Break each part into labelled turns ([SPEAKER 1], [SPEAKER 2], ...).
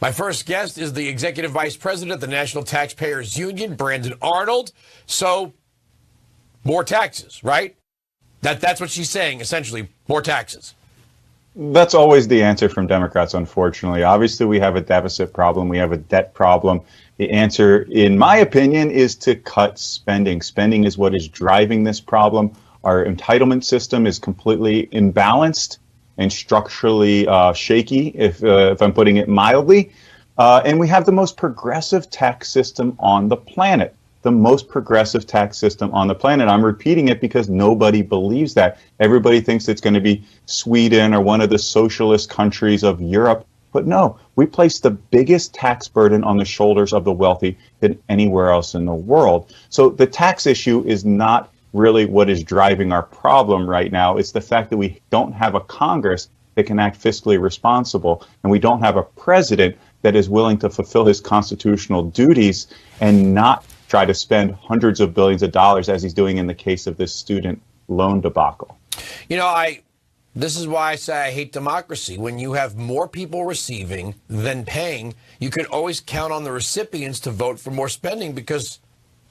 [SPEAKER 1] My first guest is the Executive Vice President of the National Taxpayers Union, Brandon Arnold. So, more taxes, right? That's what she's saying, essentially, more taxes.
[SPEAKER 2] That's always the answer from Democrats, unfortunately. Obviously, we have a deficit problem. We have a debt problem. The answer, in my opinion, is to cut spending. Spending is what is driving this problem. Our entitlement system is completely imbalanced and structurally shaky, if I'm putting it mildly. And we have the most progressive tax system on the planet. The most progressive tax system on the planet. I'm repeating it because nobody believes that. Everybody thinks it's going to be Sweden or one of the socialist countries of Europe. But no, we place the biggest tax burden on the shoulders of the wealthy than anywhere else in the world. So the tax issue is not really what is driving our problem right now. It's the fact that we don't have a Congress that can act fiscally responsible, and we don't have a president that is willing to fulfill his constitutional duties and not try to spend hundreds of billions of dollars as he's doing in the case of this student loan debacle.
[SPEAKER 1] You know, this is why I say I hate democracy. When you have more people receiving than paying, you can always count on the recipients to vote for more spending because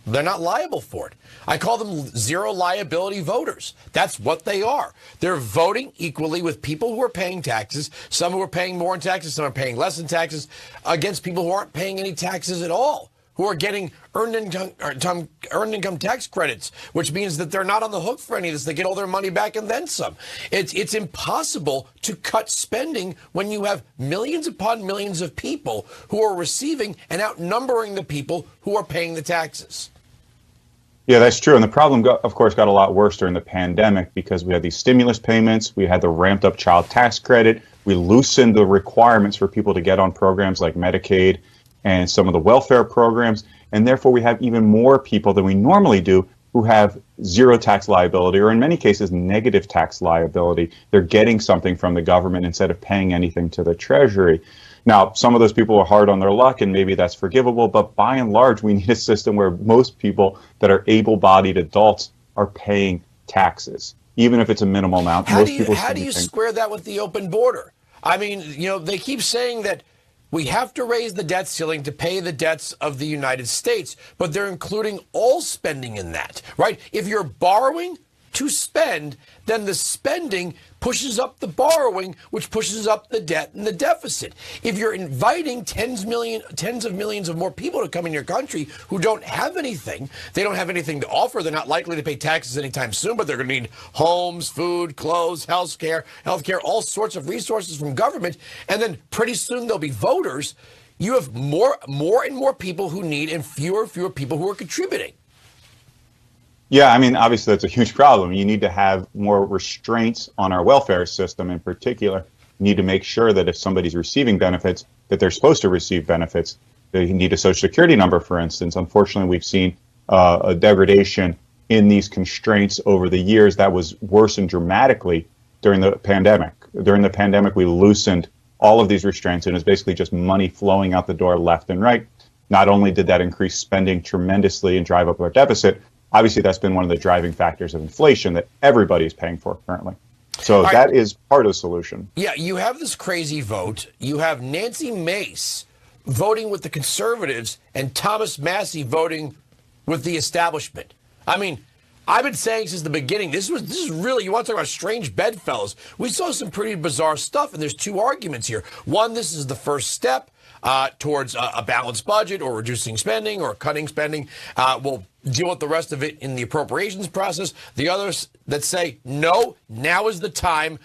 [SPEAKER 1] they're not liable for it. I call them zero liability voters. That's what they are. They're voting equally with people who are paying taxes, some who are paying more in taxes, some are paying less in taxes, against people who aren't paying any taxes at all, who are getting earned income tax credits, which means that they're not on the hook for any of this. They get all their money back and then some. It's impossible to cut spending when you have millions upon millions of people who are receiving and outnumbering the people who are paying the taxes.
[SPEAKER 2] Yeah, that's true. And the problem, of course, got a lot worse during the pandemic because we had these stimulus payments, we had the ramped up child tax credit, we loosened the requirements for people to get on programs like Medicaid and some of the welfare programs. And therefore, we have even more people than we normally do who have zero tax liability, or in many cases, negative tax liability. They're getting something from the government instead of paying anything to the Treasury. Now, some of those people are hard on their luck, and maybe that's forgivable. But by and large, we need a system where most people that are able-bodied adults are paying taxes, even if it's a minimal amount.
[SPEAKER 1] How do you square that with the open border? I mean, you know, they keep saying that we have to raise the debt ceiling to pay the debts of the United States, but they're including all spending in that, right? If you're borrowing to spend, then the spending pushes up the borrowing, which pushes up the debt and the deficit. If you're inviting tens of millions of more people to come in your country who don't have anything, they don't have anything to offer, they're not likely to pay taxes anytime soon, but they're going to need homes, food, clothes, healthcare, all sorts of resources from government, and then pretty soon there'll be voters. You have more and more people who need and fewer people who are contributing.
[SPEAKER 2] Yeah, I mean, obviously that's a huge problem. You need to have more restraints on our welfare system in particular. You need to make sure that if somebody's receiving benefits, that they're supposed to receive benefits. They need a social security number, for instance. Unfortunately, we've seen a degradation in these constraints over the years that was worsened dramatically during the pandemic. During the pandemic, we loosened all of these restraints, and it's basically just money flowing out the door left and right. Not only did that increase spending tremendously and drive up our deficit, obviously, that's been one of the driving factors of inflation that everybody is paying for currently. So that is part of the solution.
[SPEAKER 1] Yeah, you have this crazy vote. You have Nancy Mace voting with the conservatives and Thomas Massie voting with the establishment. I mean, I've been saying since the beginning, this is really, you want to talk about strange bedfellows. We saw some pretty bizarre stuff, and there's two arguments here. One, this is the first step towards a balanced budget or reducing spending or cutting spending. We'll deal with the rest of it in the appropriations process. The others that say, no, now is the time,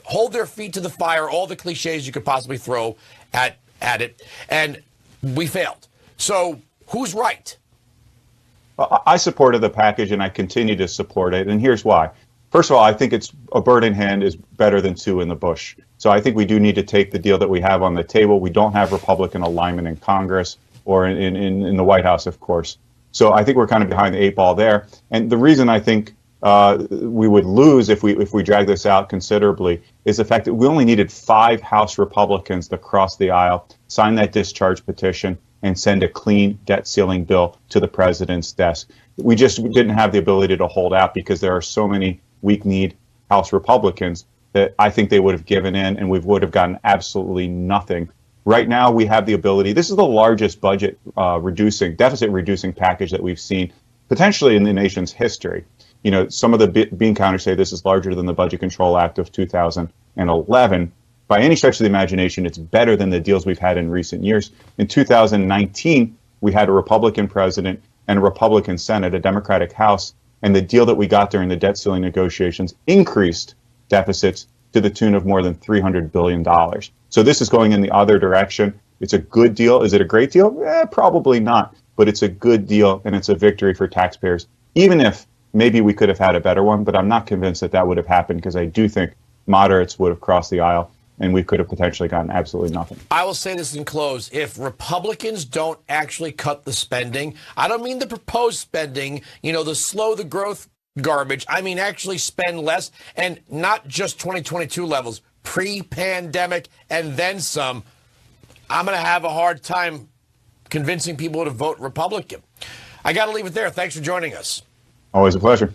[SPEAKER 1] hold their feet to the fire, all the cliches you could possibly throw at it. And we failed. So who's right?
[SPEAKER 2] I supported the package and I continue to support it. And here's why. First of all, I think it's a bird in hand is better than two in the bush. So I think we do need to take the deal that we have on the table. We don't have Republican alignment in Congress or in the White House, of course. So I think we're kind of behind the eight ball there. And the reason I think we would lose if we drag this out considerably is the fact that we only needed 5 House Republicans to cross the aisle, sign that discharge petition, and send a clean debt ceiling bill to the president's desk. We just didn't have the ability to hold out because there are so many weak-kneed House Republicans that I think they would have given in and we would have gotten absolutely nothing Right now, we have the ability. This is the largest deficit reducing package that we've seen potentially in the nation's history. You know, some of the bean counters say this is larger than the Budget Control Act of 2011. By any stretch of the imagination, it's better than the deals we've had in recent years. In 2019, we had a Republican president and a Republican Senate, a Democratic House, and the deal that we got during the debt ceiling negotiations increased deficits to the tune of more than $300 billion. So this is going in the other direction. It's a good deal. Is it a great deal? Probably not, but it's a good deal, and it's a victory for taxpayers, even if maybe we could have had a better one, but I'm not convinced that that would have happened, because I do think moderates would have crossed the aisle and we could have potentially gotten absolutely nothing.
[SPEAKER 1] I will say this in close. If Republicans don't actually cut the spending, I don't mean the proposed spending, you know, the slow the growth garbage. I mean actually spend less, and not just 2022 levels, pre-pandemic and then some. I'm going to have a hard time convincing people to vote Republican. I got to leave it there. Thanks for joining us.
[SPEAKER 2] Always a pleasure.